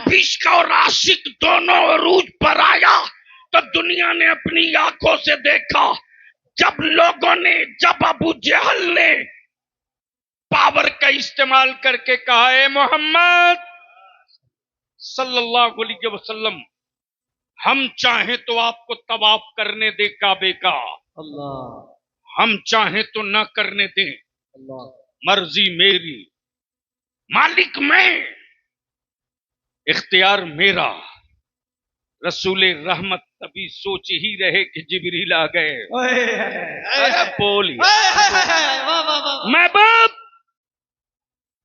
जब इश्क और आशिक दोनों अरूज पर आया तो दुनिया ने अपनी आंखों से देखा। जब अबू जहल ने पावर का इस्तेमाल करके कहा, ए मोहम्मद सल्लल्लाहु अलैहि वसल्लम, हम चाहें तो आपको तवाफ करने दे काबे का, अल्लाह, हम चाहें तो न करने दे, अल्लाह, मर्जी मेरी, मालिक मैं, इख्तियार मेरा। रसूल रहमत तभी सोच ही रहे कि जिब्रील आ गए। अरे बोलिए महबूब,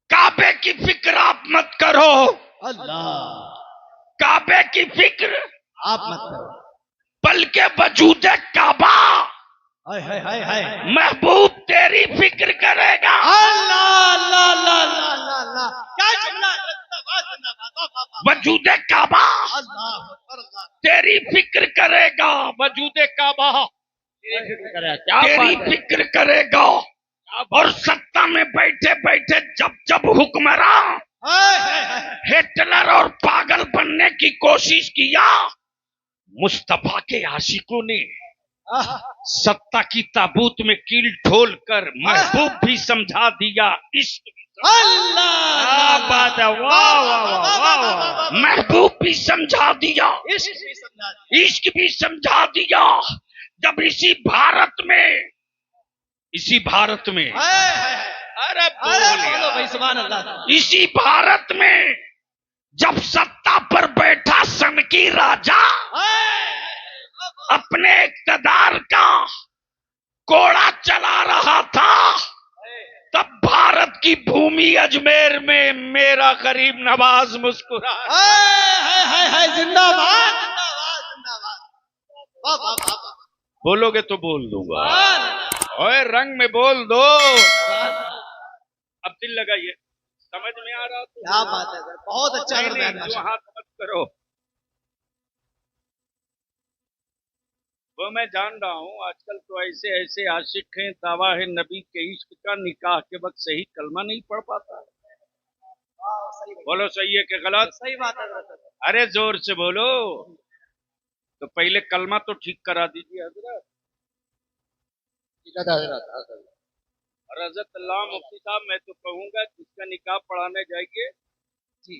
काबे की फिक्र आप मत करो, अल्लाह, काबे की फिक्र आप मत करो, बल्कि वजूद काबा महबूब तेरी फिक्र करेगा। अल्लाह अल्लाह अल्लाह अल्लाह अल्लाह, क्या जुमला है, वजूद काबा तेरी फिक्र करेगा, वजूद काबा तेरी फिक्र करेगा। और सत्ता में बैठे बैठे जब हुक्मरान हिटलर और पागल बनने की कोशिश किया, मुस्तफा के आशिकों ने सत्ता की ताबूत में कील ठोल कर महबूब भी समझा दिया, इश्क अल्लाह, बात है, वाह वाह वाह, महबूब भी समझा दिया, इश्क भी समझा दिया। जब इसी भारत में अरे बोलो भाई, सुभान अल्लाह, इसी भारत में जब सत्ता पर बैठा सनकी राजा अपने इक़्तिदार का कोड़ा चला रहा था, तब भारत की भूमि अजमेर में मेरा गरीब नवाज मुस्कुरा। जिंदाबाद, बोलोगे तो बोल दूंगा, ओए रंग में बोल दो। अब दिल लगाइए, समझ में आ रहा? क्या बात है सर, बहुत अच्छा कर रहे हैं। जो हाथ मत करो, वो मैं जान रहा हूँ आजकल तो ऐसे ऐसे आशिक हैं, दावा है नबी के इश्क का, निकाह के वक्त सही कलमा नहीं पढ़ पाता। बोलो सही है कि गलत? सही बात है। अरे जोर से बोलो। तो पहले कलमा तो ठीक करा दीजिए हजरत। और हजरत अल्लाह मुफ्ती साहब, मैं तो कहूँगा जिसका निकाह पढ़ाने जाइए जी,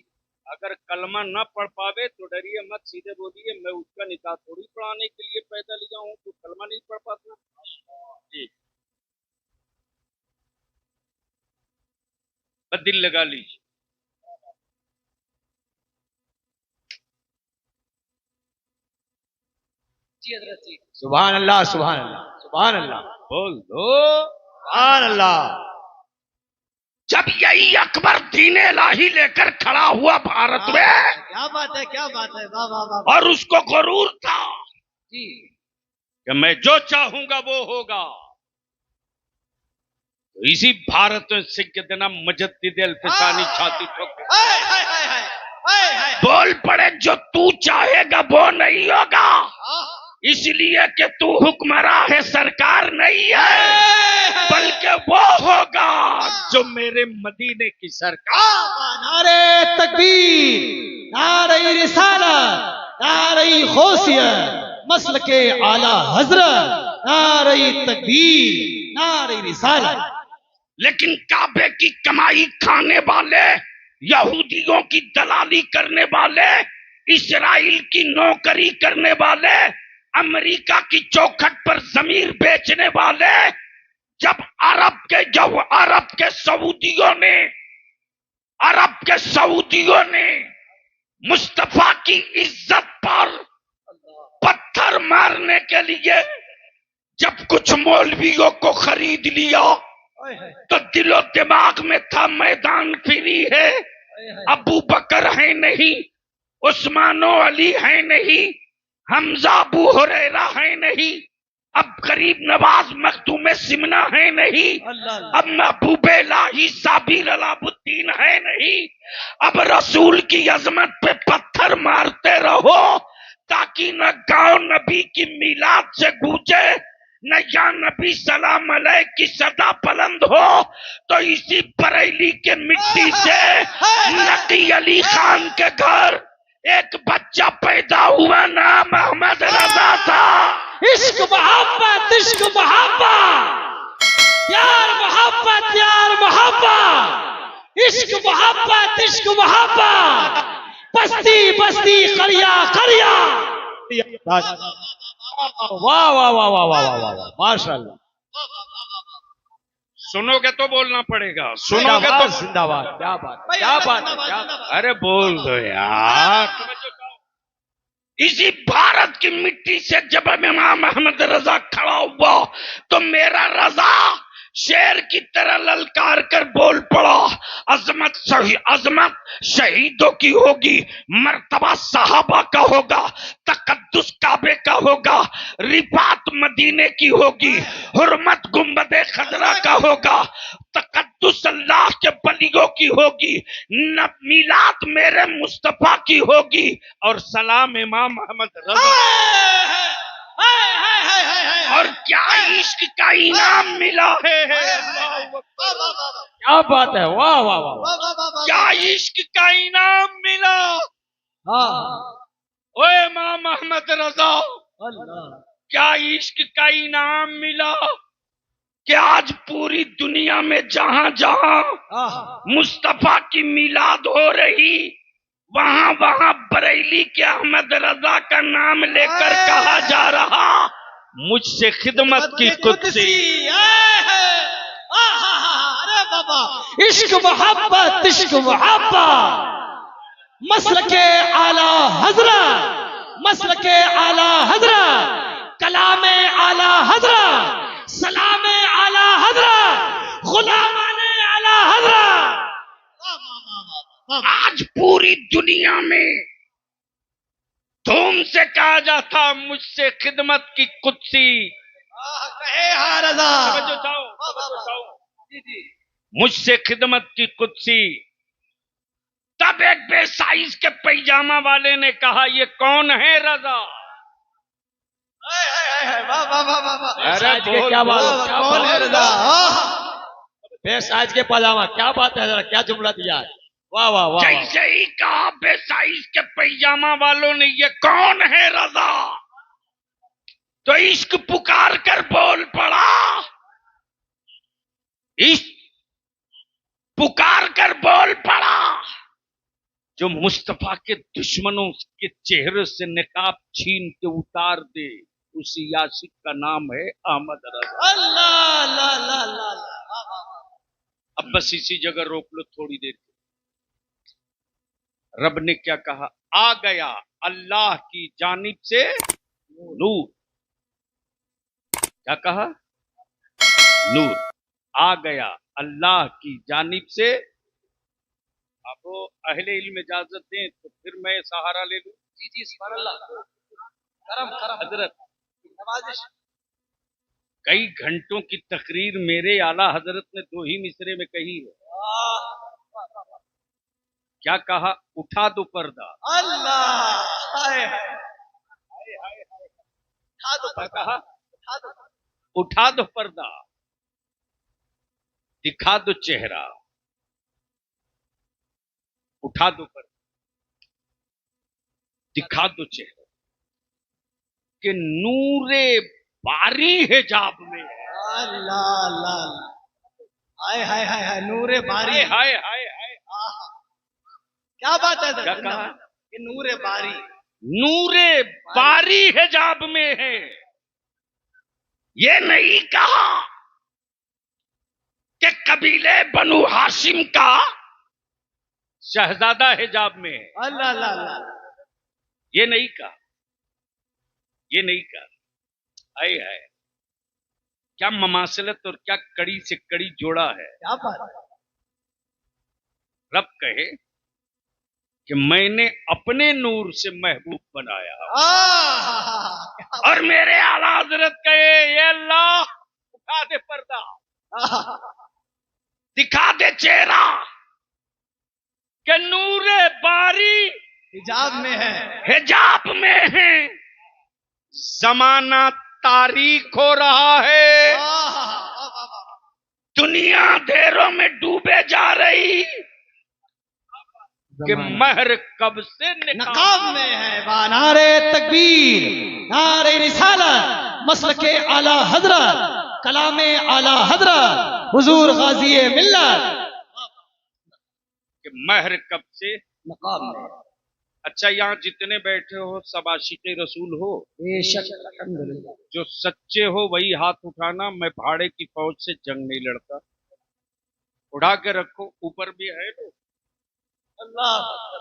अगर कलमा ना पढ़ पावे तो डरिए मत, सीधे बोलिए मैं उसका निकाह थोड़ी पढ़ाने के लिए पैदा लिया हूँ, तो कलमा नहीं पढ़ पाता जी। बस दिल लगा लीजिए। सुभान अल्लाह, सुभान अल्लाह, सुभान अल्लाह, बोल दो सुभान अल्लाह। जब यही अकबर दीन इलाही लेकर खड़ा हुआ भारत में, क्या बात है, क्या बात है, वाह वाह वाह। और उसको गुरूर था जी कि मैं जो चाहूंगा वो होगा, तो इसी भारत में सिद्दीना मुजद्दिद अल्फसानी छाती ठोक बोल पड़े, जो तू चाहेगा वो नहीं होगा, इसलिए कि तू हुक्मरां है, सरकार नहीं है, बल्कि वो होगा जो मेरे मदीने की सरकार। नारे तकबीर, नारे रिसालत, नारे गौसियत, मसल के आला हजरत, नारे तकबीर, नारे रिसालत। लेकिन काबे की कमाई खाने वाले, यहूदियों की दलाली करने वाले, इस्राइल की नौकरी करने वाले, अमेरिका की चौखट पर जमीन बेचने वाले, जब अरब के सऊदियों ने मुस्तफा की इज्जत पर पत्थर मारने के लिए जब कुछ मौलवियों को खरीद लिया, तो दिलो दिमाग में था मैदान फ्री है, अबू बकर है नहीं, उस्मानो अली है नहीं, हमजा अबू हुरैरा है नहीं, अब गरीब नवाज मखदूम सिमना है नहीं, अब महबूब इलाही साबिर अलाउद्दीन है नहीं। अब रसूल की अजमत पे पत्थर मारते रहो ताकि न गांव नबी की मिलाद से गूंजे, न या नबी सलाम अलैह की सदा बुलंद हो। तो इसी बरेली के मिट्टी से नकी अली खान के घर एक बच्चा पैदा हुआ, नाम मोहम्मद रजा था। इश्क मोहब्बत, इश्क मोहब्बत, प्यार मोहब्बत, प्यार मोहब्बत, इश्क मोहब्बत, इश्क मोहब्बत, बस्ती बस्ती, करिया करिया। वाह वाह वाह वाह वाह वाह वाह, माशाल्लाह। सुनोगे तो बोलना पड़ेगा, सुनोगे तो। जिंदाबाद, क्या बात, क्या बात है, क्या बात। अरे बोल दो यार। इसी भारत की मिट्टी से जब इमाम अहमद रजा खड़ा हुआ तो मेरा रजा शेर की तरह ललकार कर बोल पड़ा, अजमत शहीदों की होगी, मर्तबा सहाबा का होगा, तकद्दुस काबे का होगा, रिफात मदीने की होगी, हुर्मत गुंबदे खजरा का होगा, तकद्दुस अल्लाह के बलियों की होगी, न मिलाद मेरे मुस्तफा की होगी, और सलाम इमाम अहमद रजा। और क्या इश्क का इनाम मिला है। क्या बात है, वाह वाह वाह। क्या इश्क का इनाम मिला। हाँ, ओए इमाम अहमद रजा, अल्लाह। क्या इश्क का इनाम मिला कि आज पूरी दुनिया में जहां जहां मुस्तफा की मिलाद हो रही, वहां वहां बरेली के अहमद रजा का नाम लेकर कहा जा रहा, मुझसे खिदमत की कुदसी। अरे बाबा, इश्क मोहब्बत, इश्क मोहब्बत, मसलके आला हजरत, मसलके आला हजरत, कलामे आला हजरत, सलामे आला हजरत, गुलामाने आला हजरत। आज पूरी दुनिया में धूम से कहा जाता, मुझसे खिदमत की कुदसी। मुझसे खिदमत की कुदसी। तब एक बेसाइज के पैजामा वाले ने कहा, ये कौन है रजा। अरे क्या बात, कौन है रजा। बेसाइज के पैजामा, क्या बात है, जरा क्या जुमला दिया है, वाह वाह वाह। जैसे ही कहा बेसाइज के पैजामा वालों ने, ये कौन है रजा, तो इश्क पुकार कर बोल पड़ा, इश्क पुकार कर बोल पड़ा, जो मुस्तफा के दुश्मनों के चेहरे से निकाब छीन के उतार दे, उसी यासिक का नाम है अहमद रजा। अल्लाह अल्लाह अल्लाह अल्लाह। अब बस इसी जगह रोक लो थोड़ी देर। रब ने क्या कहा, आ गया अल्लाह की जानिब से नूर। क्या कहा, नूर आ गया अल्लाह की जानिब से। अब अहले इल्म इजाजत दें तो फिर मैं सहारा ले लूं। जी जी सुभान अल्लाह, करम करम हजरत। कई घंटों की तकरीर मेरे आला हजरत ने 2 ही मिसरे में कही है। क्या कहा, उठा दो पर्दा। अल्लाह, कहा, उठा दो पर्दा, दिखा दो चेहरा। उठा दो पर्दा, दिखा दो चेहरा, कि नूरे बारी हिजाब में। अल्लाह अल्लाह, हाय हाय हाय हाय, नूरे बारी, हाय हाय हाय। क्या बात है। क्या कहा, कि नूरे बारी, नूरे बारी हिजाब में है। ये नहीं कहा कि कबीले बनु हाशिम का शहजादा हिजाब में है। अल्लाह अल्लाह अल्लाह, ये नहीं कहा, ये नहीं कहा। आए है, क्या ममासलत और क्या कड़ी से कड़ी जोड़ा है। क्या बात। रब कहे कि मैंने अपने नूर से महबूब बनाया, और मेरे आला हजरत कहे, ये अल्लाह उठा दे पर्दा, दिखा दे चेहरा, कि नूरे बारी हिजाब में है, हिजाब में है। जमाना तारीख हो रहा है, दुनिया अंधेरों में डूबे जा रही, कि महर कब से नकाब में है। नारे तकबीर, नारे रिसालत, मसलके आला हजरत, कलामे आला हजरत, हुजूर गाजी मिल्लत। कि महर कब से नकाब में। अच्छा, यहाँ जितने बैठे हो सब आशिक़े रसूल हो? बेशक, अल्हम्दुलिल्लाह। जो सच्चे हो वही हाथ उठाना। मैं भाड़े की फौज से जंग नहीं लड़ता। उठा के रखो, ऊपर भी है लोग। अल्लाह,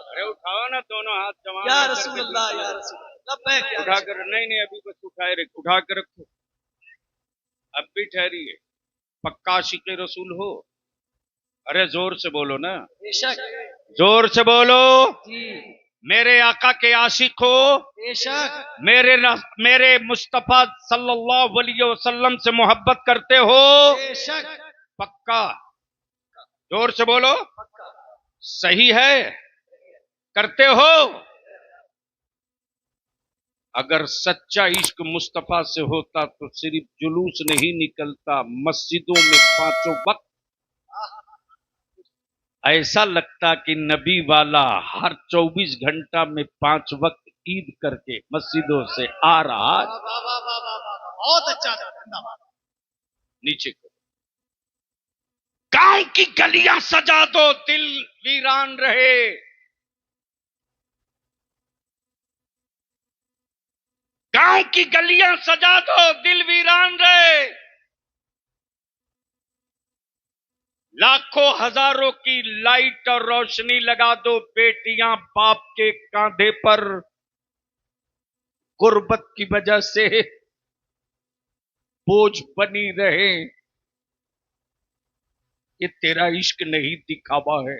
अरे उठाओ ना दोनों हाथ जमा या रसूल अल्लाह, या रसूल अल्लाह। उठा कर, नहीं अभी बस उठाए रखो, उठा कर रखो। अब भी ठहरिए। पक्का आशिक़े रसूल हो? अरे जोर से बोलो ना। बेशक, जोर से बोलो। जी। मेरे आका के आशिक हो? बेशक। मेरे मुस्तफा सल्लल्लाहु अलैहि वसल्लम से मोहब्बत करते हो? बेशक। पक्का? जोर से बोलो। सही है? करते हो? अगर सच्चा इश्क मुस्तफा से होता तो सिर्फ जुलूस नहीं निकलता, मस्जिदों में पांचों वक्त ऐसा लगता कि नबी वाला हर 24 घंटा में 5 वक्त ईद करके मस्जिदों से आ रहा। बहुत अच्छा, धन्यवाद। नीचे करो। गांव की गलियां सजा दो, दिल वीरान रहे। गांव की गलियां सजा दो, दिल वीरान रहे। लाखों हजारों की लाइट और रोशनी लगा दो, बेटियां बाप के कांधे पर गुर्बत की वजह से बोझ बनी रहे। ये तेरा इश्क नहीं दिखावा है,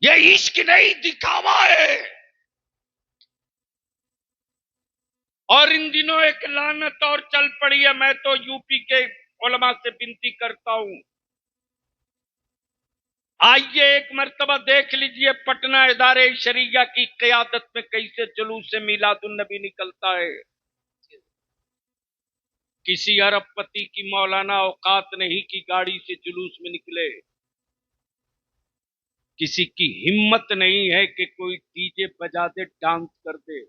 ये इश्क नहीं दिखावा है। और इन दिनों एक लानत और चल पड़ी है। मैं तो यूपी के उलमा से विनती करता हूं, आइए एक मर्तबा देख लीजिए पटना इदारे शरिया की क़यादत में कैसे जुलूस से मिलादुन नबी निकलता है। किसी अरबपति की मौलाना औकात नहीं कि गाड़ी से जुलूस में निकले। किसी की हिम्मत नहीं है कि कोई डीजे बजा दे, डांस कर दे।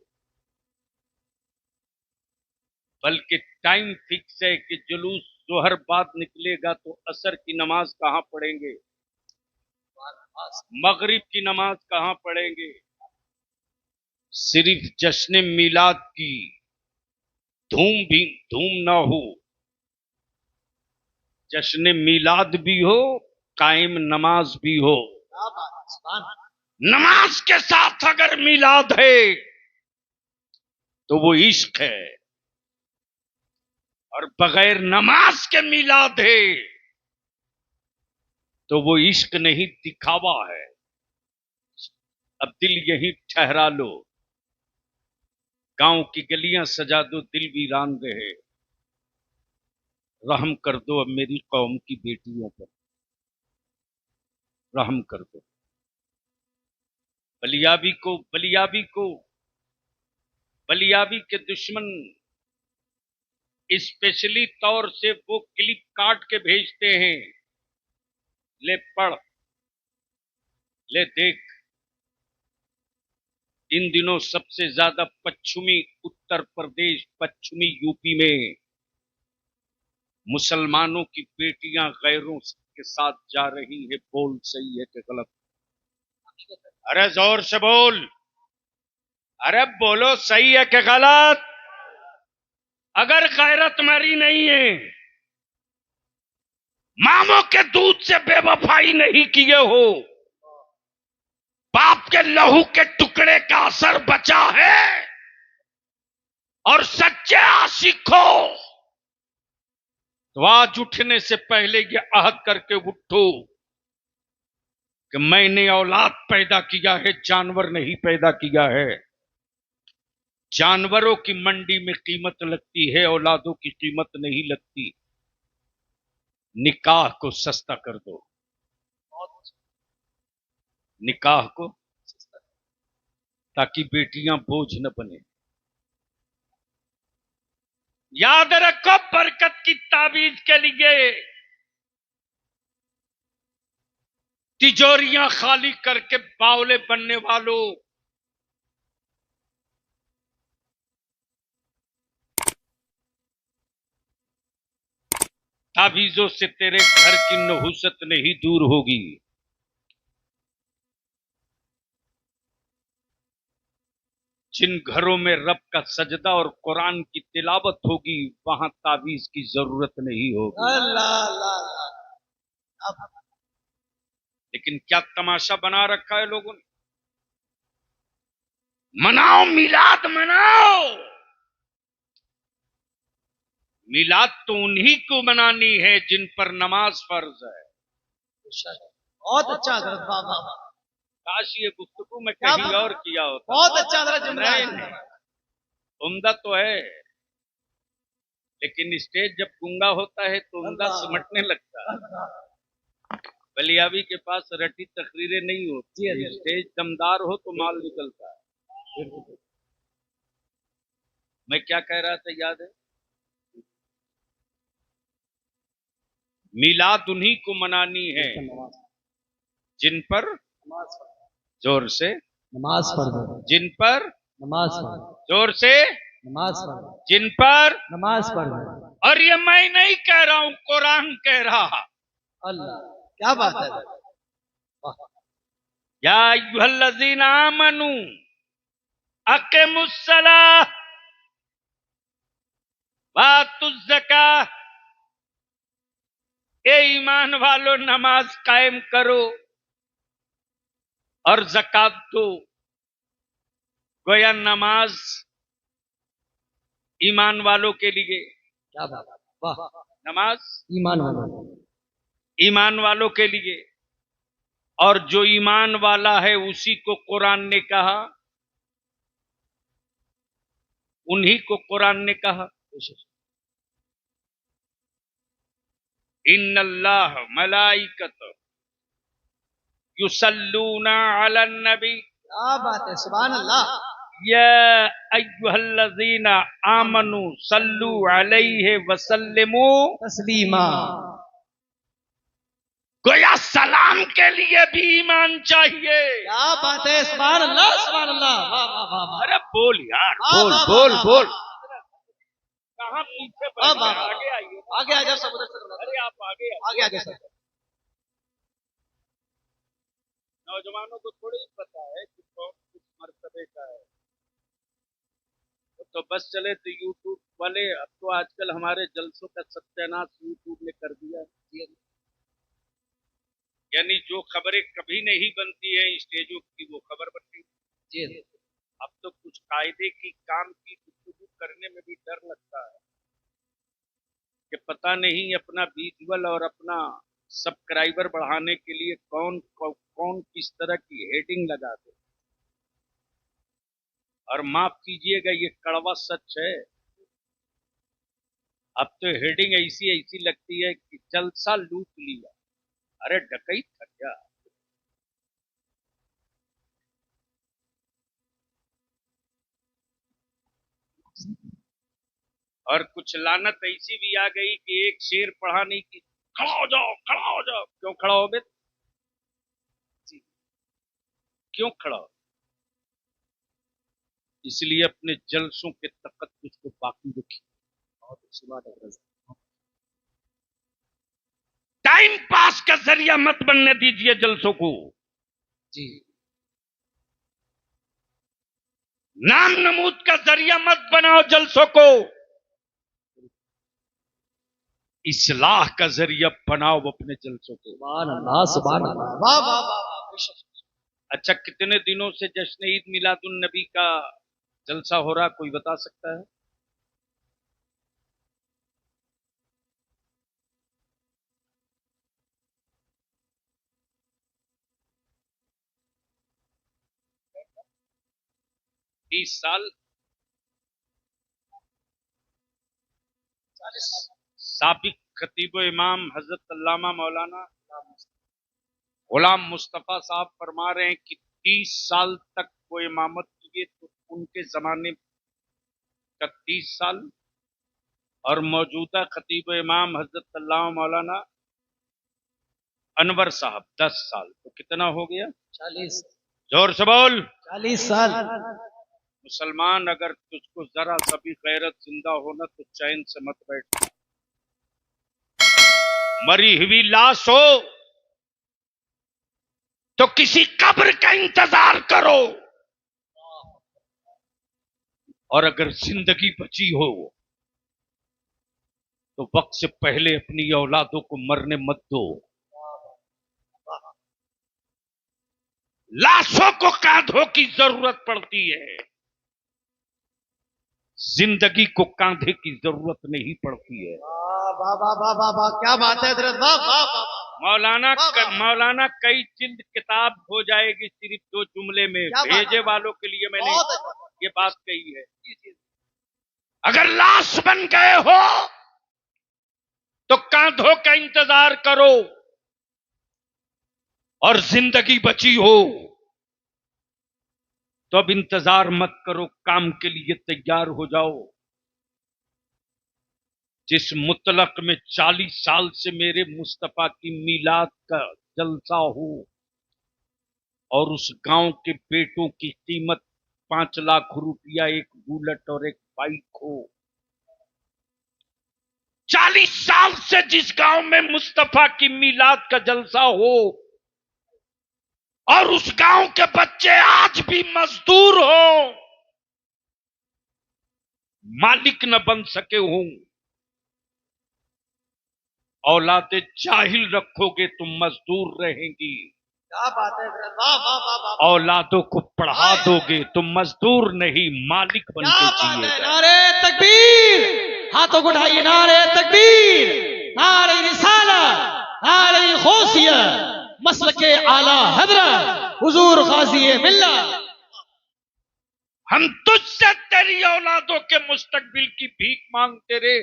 बल्कि टाइम फिक्स है कि जुलूस जोहर बाद निकलेगा तो असर की नमाज कहां पढ़ेंगे, मगरिब की नमाज कहां पढ़ेंगे। सिर्फ जश्न मिलाद की धूम ना हो, जश्न मिलाद भी हो, कायम नमाज भी हो। नमाज के साथ अगर मिलाद है तो वो इश्क है, और बगैर नमाज के मिलाद है तो वो इश्क नहीं, दिखावा है। अब दिल यहीं ठहरा लो, गांव की गलियां सजा दो, दिल वीरान रहे। रहम कर दो अब मेरी कौम की बेटियों पर, रहम कर दो। बलियाबी के दुश्मन स्पेशली तौर से वो क्लिप काट के भेजते हैं, ले पढ़, ले देख। इन दिनों सबसे ज्यादा पश्चिमी उत्तर प्रदेश, पश्चिमी यूपी में मुसलमानों की बेटियां गैरों के साथ जा रही है। बोल सही है कि गलत? अरे जोर से बोल, अरे बोलो सही है कि गलत? अगर गैरत मरी नहीं है, मामों के दूध से बेवफाई नहीं किए हो, बाप के लहू के टुकड़े का असर बचा है, और सच्चे आशिक हो तो आज उठने से पहले ये अहद करके उठो कि मैंने औलाद पैदा किया है, जानवर नहीं पैदा किया है। जानवरों की मंडी में कीमत लगती है, औलादों की कीमत नहीं लगती। निकाह को सस्ता कर दो, निकाह को, ताकि बेटियां बोझ न बने। याद रखो, बरकत की ताबीज के लिए तिजोरियां खाली करके बावले बनने वालों, ताबीजों से तेरे घर की नहुसत नहीं दूर होगी। जिन घरों में रब का सजदा और कुरान की तिलावत होगी, वहां ताबीज की जरूरत नहीं होगी। अल्लाह अल्लाह अल्लाह। लेकिन क्या तमाशा बना रखा है लोगों ने। मनाओ, मिलाद मनाओ। मिलाद तो उन्हीं को मनानी है जिन पर नमाज फर्ज है। बहुत अच्छा हजरत, वाह वाह वाह। काश ये गुफ्तगू में क्या कहीं बात। और किया होता। बहुत अच्छा हजरत जुमला है। नहीं, उम्दा तो है, लेकिन स्टेज जब गूंगा होता है तो उम्दा अल्लाह। सिमटने लगता है। बलियाबी के पास रटी तकरीरें नहीं होती, स्टेज दमदार हो तो माल निकलता है। मैं क्या कह रहा था याद है? मिलाद उन्हीं को मनानी है जिन पर, जोर से, नमाज पढ़, जिन पर, नमाज पढ़, जोर से, नमाज पढ़, जिन पर। नमाज पढ़। और ये मैं नहीं कह रहा हूं, कुरान कह रहा। अल्लाह, क्या बात है। या अय्युहल्लज़ीना आमनू अक़ीमुस्सलाह वातुज़्ज़काह, ए ईमान वालों नमाज कायम करो और ज़कात दो। गोया नमाज ईमान वालों के लिए, क्या बात है, वाह। नमाज ईमान वाला, ईमान वालों के लिए। और जो ईमान वाला है उसी को कुरान ने कहा, उन्हीं को कुरान ने कहा, इन्नल्लाह मलाइकतहु युसल्लूना अलन नबी, क्या बात है, सुभान अल्लाह। या अय्युहल्लज़ीना आमनू सल्लू अलैहि वसल्लिमू तस्लीमा। गोया सलाम के लिए भी ईमान चाहिए। क्या बात है, सुभान अल्लाह, सुभान अल्लाह, वाह वाह वाह वाह। अरे बोल यार, वाह, बोल वाह, बोल वाह, बोल। वाह। कहाँ पीछे वाह, बैठ वाह, गए? वाह। आगे आइए, आगे आ जाओ सब, उधर से अरे आप आगे आइए। आगे आ जाओ सब। नौजवानों को थोड़ी ही पता है कि कौन किस मर्तबे का है। वो तो बस चले तो यूट्यूब वाले, अब तो आजकल हमारे जलसों का सत्यानाश यूट्यूब ने कर दिया है। यानी जो खबरें कभी नहीं बनती है स्टेजों की, वो खबर बनती है। जी, अब तो कुछ कायदे की काम की गुफ्तगू करने में भी डर लगता है कि पता नहीं अपना विजुअल और अपना सब्सक्राइबर बढ़ाने के लिए कौन किस तरह की हेडिंग लगा दे। और माफ कीजिएगा, ये कड़वा सच है। अब तो हेडिंग ऐसी ऐसी लगती है कि जलसा लूट लिया। अरे डकैत था क्या? और कुछ लानत ऐसी भी आ गई कि एक शेर पढ़ा नहीं कि खड़ा हो जाओ, खड़ा हो जाओ। क्यों खड़ा हो बे? क्यों खड़ा हो? इसलिए अपने जलसों के तकद्दुस को बाकी रखिए। बहुत अच्छी बात है। टाइम पास का जरिया मत बनने दीजिए जलसों को। जी, नाम नमूद का जरिया मत बनाओ जलसों को। इस्लाह का जरिया बनाओ अपने जलसों को। सुभान अल्लाह, सुभान अल्लाह, वाह वाह वाह वाह। अच्छा, कितने दिनों से जश्न ईद मिलादुन नबी का जलसा हो रहा, कोई बता सकता है? इस साल साबिक खतीब इमाम हजरत अल्लामा मौलाना गुलाम मुस्तफा साहब फरमा रहे हैं कि 30 साल तक वो इमामत किए, तो उनके जमाने का 30 साल और मौजूदा खतीब इमाम हजरत अल्लामा मौलाना अनवर साहब 10 साल, तो कितना हो गया? 40। जोर से बोल। 40 साल। मुसलमान, अगर तुझको जरा सा भी गैरत जिंदा हो ना तो चैन से मत बैठ। मरी हुई लाश हो तो किसी कब्र का इंतजार करो, और अगर जिंदगी बची हो तो वक्त से पहले अपनी औलादों को मरने मत दो। लाशों को कांधों की जरूरत पड़ती है, जिंदगी को कांधे की जरूरत नहीं पड़ती है। वाह वाह वाह वाह वाह, क्या बात है हजरत, वाह वाह वाह। मौलाना कई जिल्द किताब हो जाएगी सिर्फ 2 जुमले में। भेजे वालों के लिए मैंने ये बात कही है। अगर लाश बन गए हो तो कांधों का इंतजार करो, और जिंदगी बची हो तो अब इंतजार मत करो, काम के लिए तैयार हो जाओ। जिस मुतलक में 40 साल से मेरे मुस्तफा की मीलाद का जलसा हो और उस गांव के बेटों की कीमत 5 लाख रुपया, एक बुलेट और एक बाइक हो। 40 साल से जिस गांव में मुस्तफा की मीलाद का जलसा हो और उस गांव के बच्चे आज भी मजदूर हो, मालिक न बन सके हों, औलादे जाहिल रखोगे तो मजदूर रहेंगी। क्या बात है हजरत, वाह वाह वाह वाह। औलादों को पढ़ा दोगे तो मजदूर नहीं मालिक बन के जिएगा। नारे तकबीर, हाथों को उठाइए, नारे तकबीर, नारे रिसालत, नारे गौसियत, मसलके आला हजरत हुजूर गाज़ी मिल्लत। हम तुझसे तेरी औलादों के मुस्तकबिल की भीख मांगते रहे,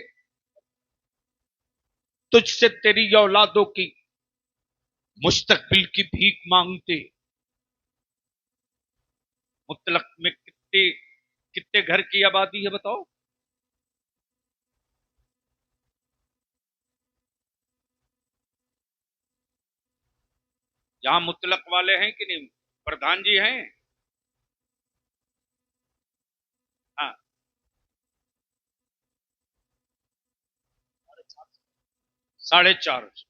तुझसे तेरी औलादों की मुस्तकबिल की भीख मांगते। मुतलक में कितने कितने घर की आबादी है बताओ? यहां मुतलक वाले हैं कि नहीं? प्रधान जी हैं? हाँ, 4.5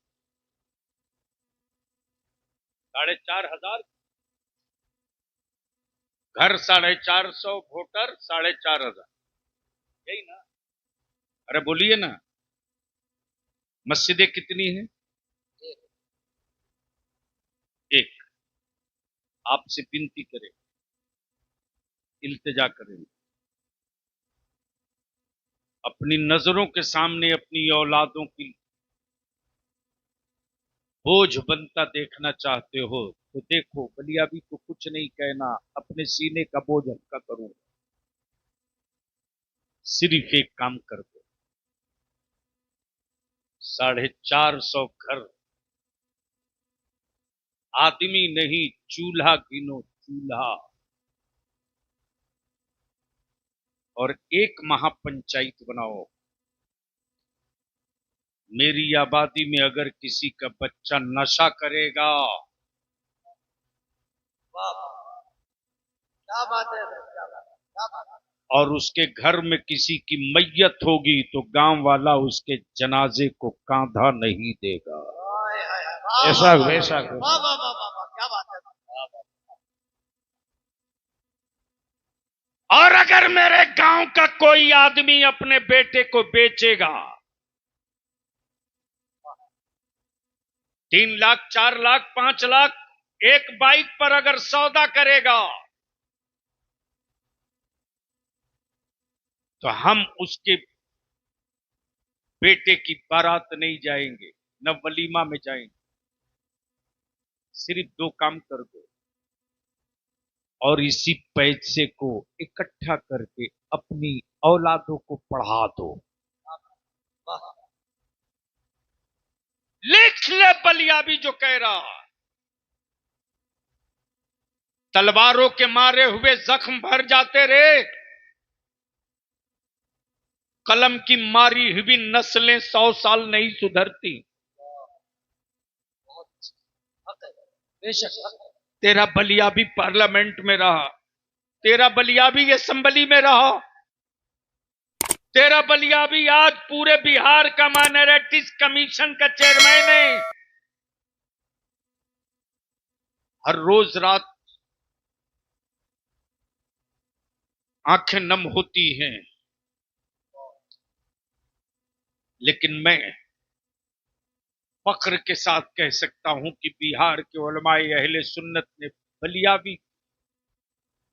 4,500 घर, 450 वोटर, 4,500, यही ना? अरे बोलिए ना। मस्जिदें कितनी हैं? एक। आपसे विनती करें, इल्तिजा करें, अपनी नजरों के सामने अपनी औलादों की बोझ बनता देखना चाहते हो तो देखो, बलियाबी को कुछ नहीं कहना, अपने सीने का बोझ हल्का करो। सिर्फ एक काम कर दो, 450 घर, आदमी नहीं चूल्हा गिनो, चूल्हा, और एक महापंचायत बनाओ। मेरी आबादी में अगर किसी का बच्चा नशा करेगा, क्या बात है हजरत, क्या बात है, क्या बात है। और उसके घर में किसी की मैयत होगी तो गांव वाला उसके जनाजे को कांधा नहीं देगा। हाय हाय हाय, वाह ऐसा वाह वैसा वाह वाह वाह वाह वाह, क्या बात है। और अगर मेरे गांव का कोई आदमी अपने बेटे को बेचेगा, 3 लाख, 4 लाख, 5 लाख, एक बाइक पर अगर सौदा करेगा तो हम उसके बेटे की बारात नहीं जाएंगे, न वलीमा में जाएंगे। सिर्फ 2 काम कर दो और इसी पैसे को इकट्ठा करके अपनी औलादों को पढ़ा दो। लिख ले बलियाबी जो कह रहा, तलवारों के मारे हुए जख्म भर जाते रे, कलम की मारी हुई नस्लें 100 साल नहीं सुधरती। बेशक। तेरा बलिया भी पार्लियामेंट में रहा, तेरा बलिया भी असेंबली में रहा, तेरा बलिया भी आज पूरे बिहार का माइनॉरिटीज कमीशन का चेयरमैन है। हर रोज रात आंखें नम होती हैं, लेकिन मैं फख्र के साथ कह सकता हूं कि बिहार के उलमाए अहले सुन्नत ने बलियावी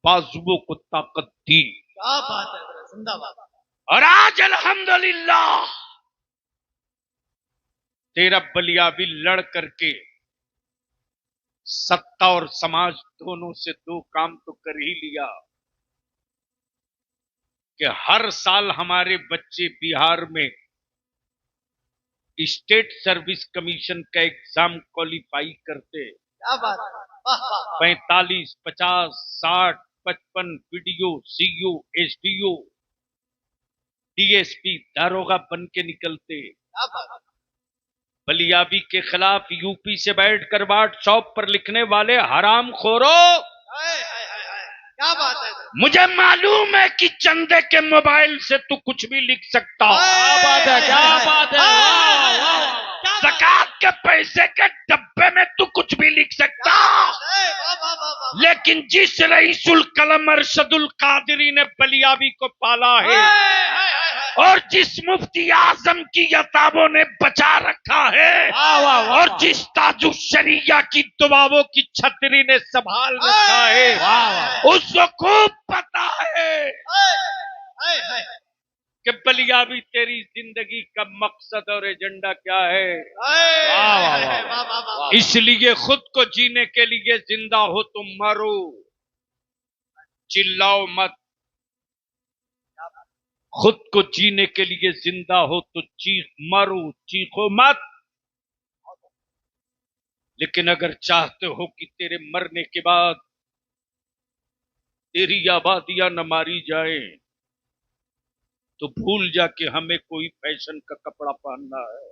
बाजुओं को ताकत दी। क्या बात है ब्रदर, जिंदाबाद। और आज अल्हम्दुलिल्लाह तेरा बलियावी लड़ करके सत्ता और समाज दोनों से दो काम तो कर ही लिया कि हर साल हमारे बच्चे बिहार में स्टेट सर्विस कमीशन का एग्जाम क्वालिफाई करते। क्या बात है, वाह वाह वाह। 45, 50, 60, 55 वीडियो, सीयू, एसडीओ, डीएसपी, दारोगा बन के निकलते। क्या बात है। बलियावी के खिलाफ यूपी से बैठकर व्हाट्सएप पर लिखने वाले हराम खोरो, हाय हाय हाय हाय, क्या बात है ब्रदर। मुझे मालूम है कि चंदे के मोबाइल से तू कुछ भी लिख सकता। क्या बात है, क्या बात है, वाह वाह। ज़कात के पैसे के डब्बे में तू कुछ भी लिख सकता, लेकिन जिस रईसुल कलम अरशदुल कादरी ने बलियावी को पाला है और जिस मुफ्ती आजम की यताबों ने बचा रखा है और जिस ताजु शरिया की दुआओं की छतरी ने संभाल रखा है, उसको खूब पता है कि बलियावी तेरी जिंदगी का मकसद और एजेंडा क्या है। इसलिए खुद को जीने के लिए जिंदा हो तो मरो, चिल्लाओ मत। खुद को जीने के लिए जिंदा हो तो चीख मरो, चीखो मत। लेकिन अगर चाहते हो कि तेरे मरने के बाद तेरी आबादियां न मारी जाए तो भूल जा कि हमें कोई फैशन का कपड़ा पहनना है,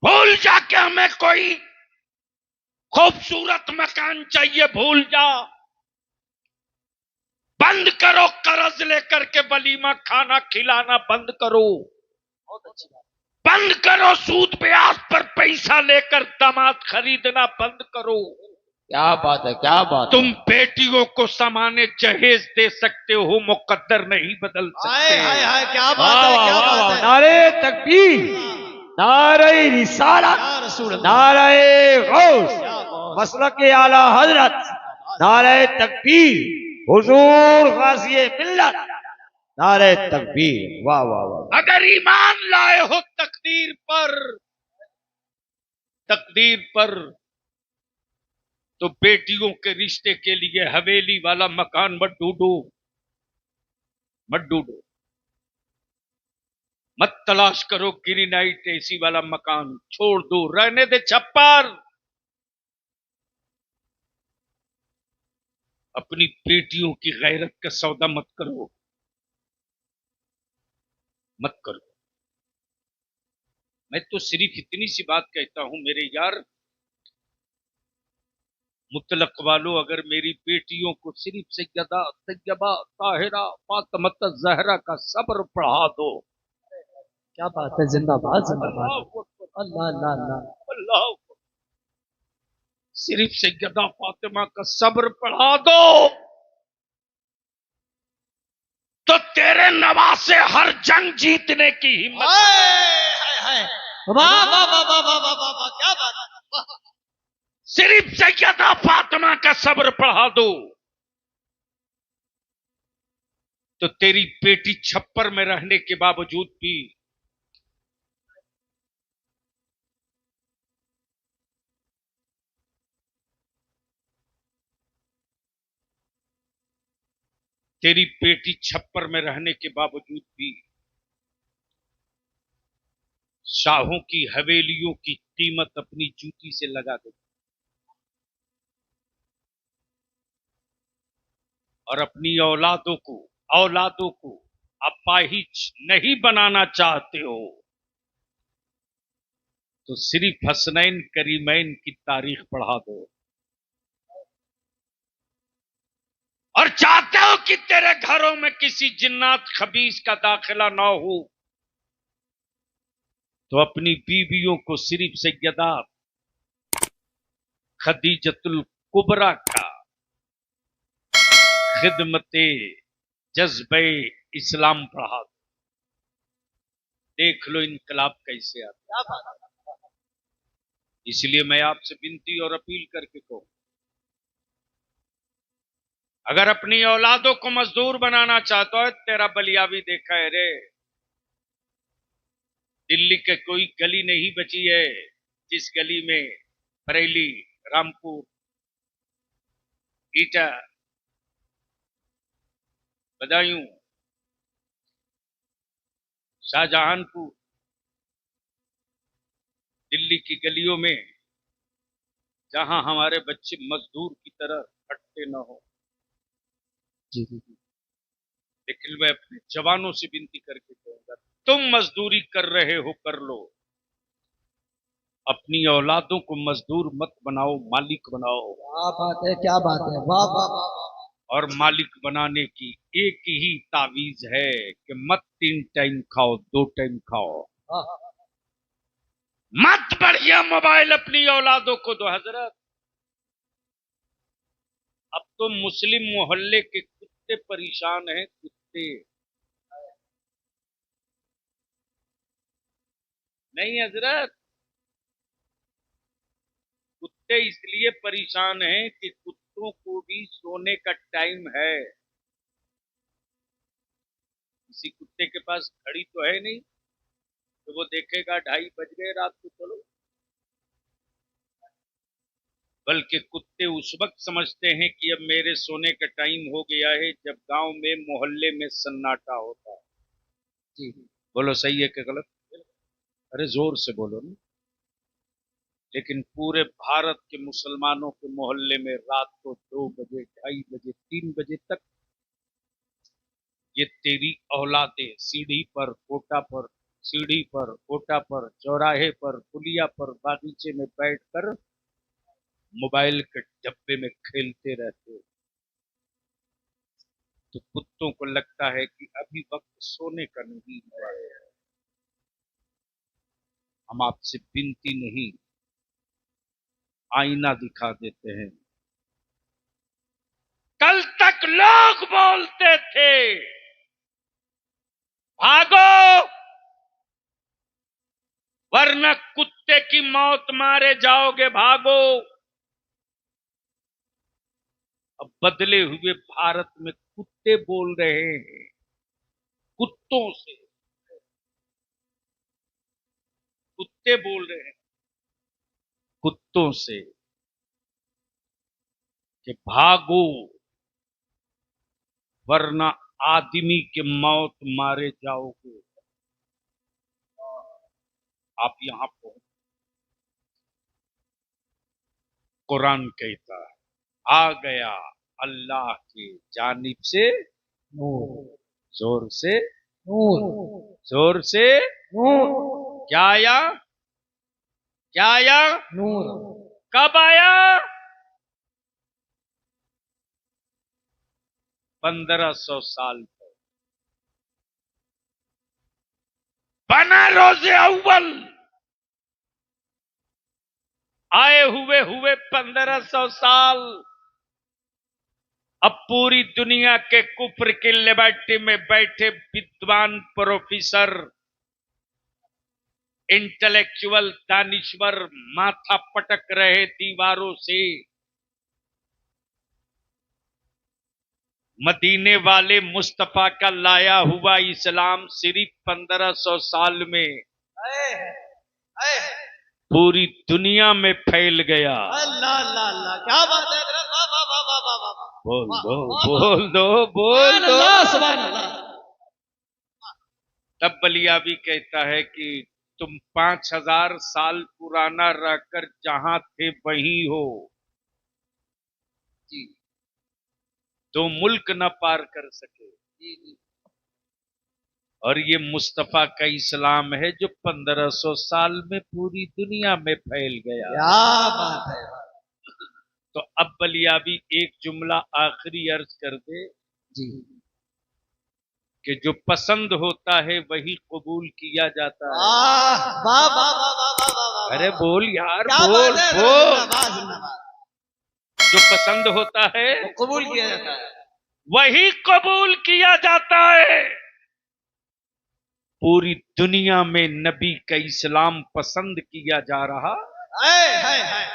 भूल जा कि हमें कोई खूबसूरत मकान चाहिए, भूल जा। बंद करो कर्ज लेकर के वलीमा खाना खिलाना, बंद करो। बहुत अच्छी बात। बंद करो सूद ब्याज पर पैसा लेकर दामाद खरीदना, बंद करो। क्या बात है, क्या बात। तुम बेटियों को सामान्य जहेज दे सकते हो, मुकद्दर नहीं बदल सकते। हाय हाय, क्या बात है, क्या बात है। नारे तकबीर, नारे रिसालत, नारे गौस, मसलक आला हजरत, नारे तकबीर, हुजूर गाज़ी मिल्लत, नारे तकबीर। वाह वाह वाह। अगर ईमान लाए हो तकदीर पर तो बेटियों के रिश्ते के लिए हवेली वाला मकान मत ढूंढो, मत ढूंढो, मत तलाश करो ग्रीनाइट एसी वाला मकान, छोड़ दो, रहने दे छप्पर। अपनी बेटियों की गैरत का सौदा मत करो, मत करो। मैं तो सिर्फ इतनी सी बात कहता हूं मेरे यार, मुतलक वालों, अगर मेरी बेटियों को सिर्फ सैयदा तैयबा ताहिरा फातिमा ज़हरा का सब्र पढ़ा दो। क्या बात है, जिंदाबाद जिंदाबाद। अल्लाह अल्लाह अल्लाह। अल्लाह, सिर्फ सैयदा फातिमा का सब्र पढ़ा दो तो तेरे नवासे हर जंग जीतने की हिम्मत। वाह वाह वाह वाह वाह वाह वाह, क्या बात है। सिर्फ सैयदा फातिमा का सब्र पढ़ा दो तो तेरी बेटी छप्पर में रहने के बावजूद भी तेरी बेटी छप्पर में रहने के बावजूद भी शाहों की हवेलियों की कीमत अपनी जूती से लगा दे और अपनी औलादों को अपाहिज नहीं बनाना चाहते हो तो सिर्फ हसनैन करीमैन की तारीख पढ़ा दो। और चाहते हो कि तेरे घरों में किसी जिन्नात खबीस का दाखिला ना हो, तो अपनी बीवियों को सिर्फ सैयदा खदीजतुल कुबरा का खिदमते जज्बे इस्लाम पढ़ा दो। देख लो इनकलाब कैसे आता। क्या बात है। इसलिए मैं आपसे विनती और अपील करके कहूं, अगर अपनी औलादों को मजदूर बनाना चाहता है, तेरा बलिया भी देखा है रे। दिल्ली के कोई गली नहीं बची है जिस गली में बरेली, रामपुर, ईटा, बदायूं, शाहजहांपुर, दिल्ली की गलियों में जहां हमारे बच्चे मजदूर की तरह खटते न हो। जी लेकिन मैं अपने जवानों से विनती करके कहूंगा, तुम मजदूरी कर रहे हो कर लो, अपनी औलादों को मजदूर मत बनाओ, मालिक बनाओ। क्या बात है, क्या बात है, वाह वाह वाह। और मालिक बनाने की एक ही तावीज है कि मत 3 टाइम खाओ, 2 टाइम खाओ। वाह। मत बढ़िया मोबाइल अपनी औलादों को दो। हजरत, अब तो मुस्लिम मोहल्ले के कुत्ते परेशान हैं, कुत्ते नहीं हजरत, कुत्ते इसलिए परेशान हैं कि कुत्तों को भी सोने का टाइम है। किसी कुत्ते के पास घड़ी तो है नहीं, तो वो देखेगा 2:30 बज गए रात को, चलो। बल्कि कुत्ते उस वक्त समझते हैं कि अब मेरे सोने का टाइम हो गया है जब गांव में मोहल्ले में सन्नाटा होता है। जी बोलो सही है कि गलत? अरे जोर से बोलो ना। लेकिन पूरे भारत के मुसलमानों के मोहल्ले में रात को 2 बजे, 2:30 बजे, 3 बजे तक ये तेरी औलादे सीढ़ी पर, कोटा पर, सीढ़ी पर, कोटा पर, चौराहे पर, पुलिया पर, बागीचे में बैठकर मोबाइल के डब्बे में खेलते रहते। तो कुत्तों को लगता है कि अभी वक्त सोने का नहीं हुआ है। हम आपसे विनती नहीं, आईना दिखा देते हैं। कल तक लोग बोलते थे भागो वरना कुत्ते की मौत मारे जाओगे, भागो। अब बदले हुए भारत में कुत्ते बोल रहे हैं कुत्तों से, कुत्ते बोल रहे हैं कुत्तों से कि भागो वरना आदमी की मौत मारे जाओगे। आप यहां पहुंच, कुरान कहता है आ गया अल्लाह की जानिब से नूर जोर से, नूर जोर से। नूर क्या आया? क्या आया? नूर। कब आया? 1500 साल पर बना रोजे अव्वल आए हुए 1500 साल। अब पूरी दुनिया के कुफ्र की लिबर्टी में बैठे विद्वान प्रोफेसर, इंटेलेक्चुअल, दानिश्वर माथा पटक रहे दीवारों से। मदीने वाले मुस्तफा का लाया हुआ इस्लाम सिर्फ 1500 साल में पूरी दुनिया में फैल गया। अल्लाह अल्लाह अल्लाह, क्या बात है हजरत, वाह वाह वाह वाह वाह वाह। बोल वाह, दो, वाह, बोल दो, बोल सुभान दो। अल्लाह, सुभान अल्लाह। तब बलियाबी कहता है कि तुम 5000 साल पुराना रहकर जहां थे वहीं हो, जी तो मुल्क न पार कर सके। जी जी। और ये मुस्तफा का इस्लाम है जो 1500 साल में पूरी दुनिया में फैल गया। क्या बात है। तो अब बलियाबी एक जुमला आखिरी अर्ज कर दे जी कि जो पसंद होता है वही कबूल किया जाता है। वाह वाह वाह वाह वाह वाह वाह वाह। अरे बोल यार, क्या बोल बात है, बोल। जिंदाबाद जिंदाबाद। जो पसंद होता है वो कबूल किया जाता है। वही कबूल किया जाता है। पूरी दुनिया में नबी का इस्लाम पसंद किया जा रहा, है।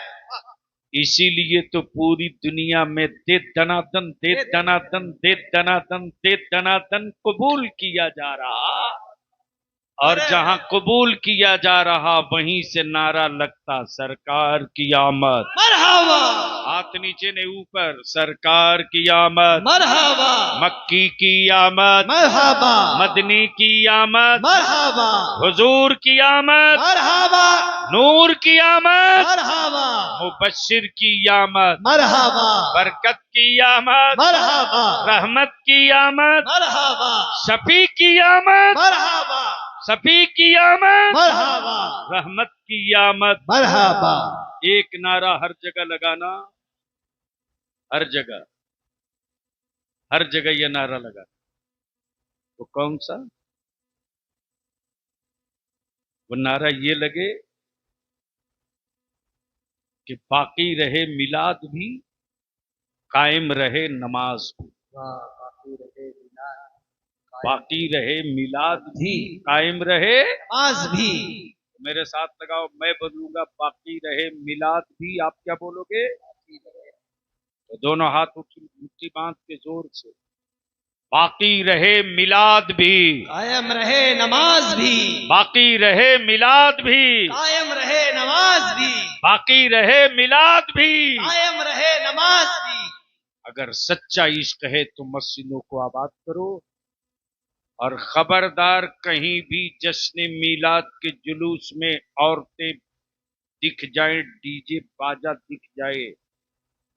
इसीलिए तो पूरी दुनिया में दे दनादन दे दनादन दे दनादन दे दनादन कबूल किया जा रहा। और जहां कबूल किया जा रहा वहीं से नारा लगता सरकार की आमद। मरहबा हाथ नीचे ने ऊपर, सरकार की आमद, मरहबा मक्की की आमद, मरहबा मदनी की आमद, मरहबा हुजूर की आमद, मरहबा नूर की आमद, मरहबा मुबश्शिर की आमद, मरहबा बरकत की आमद, मरहबा रहमत की आमद, मरहबा शफी की आमद, मरहबा शफी की आमद, मरहबा रहमत की आमद। मरहबा। एक नारा हर जगह लगाना, हर जगह, हर जगह यह नारा लगाना। वो कौन सा? वो नारा ये लगे कि बाकी रहे मिलाद भी, कायम रहे नमाज भी। बाकी रहे मिलाद भी, कायम रहे। आज भी मेरे साथ लगाओ, मैं बोलूंगा बाकी रहे मिलाद भी, आप क्या बोलोगे? तो दोनों हाथ मुट्ठी बांध के जोर से, बाकी रहे मिलाद भी, कायम रहे नमाज भी, बाकी रहे मिलाद भी, कायम रहे नमाज भी, बाकी रहे मिलाद भी। कायम रहे नमाज भी। अगर सच्चा इश्क है तो मस्जिदों को आबाद करो, और खबरदार कहीं भी जश्न मिलाद के जुलूस में औरतें दिख जाए, डीजे बाजा दिख जाए,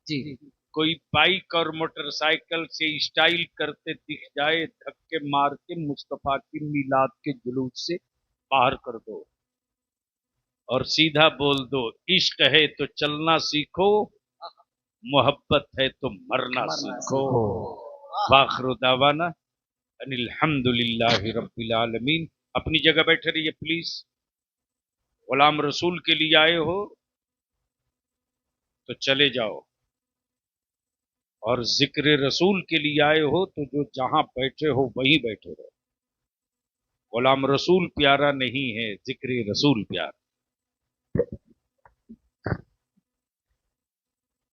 जी कोई बाइक और मोटरसाइकिल से स्टाइल करते दिख जाए, धक्के मार के मुस्तफा की मिलाद के जुलूस से बाहर कर दो और सीधा बोल दो, इश्क है तो चलना सीखो, मोहब्बत है तो मरना सीखो। वाखिर दावाना अनिल हम्दुलिल्लाहि रब्बिल आलमीन। अपनी जगह बैठे रहिए प्लीज। गुलाम रसूल के लिए आए हो तो चले जाओ, और जिक्र रसूल के लिए आए हो तो जो जहां बैठे हो वहीं बैठे रहो। गुलाम रसूल प्यारा नहीं है, जिक्र रसूल प्यारा।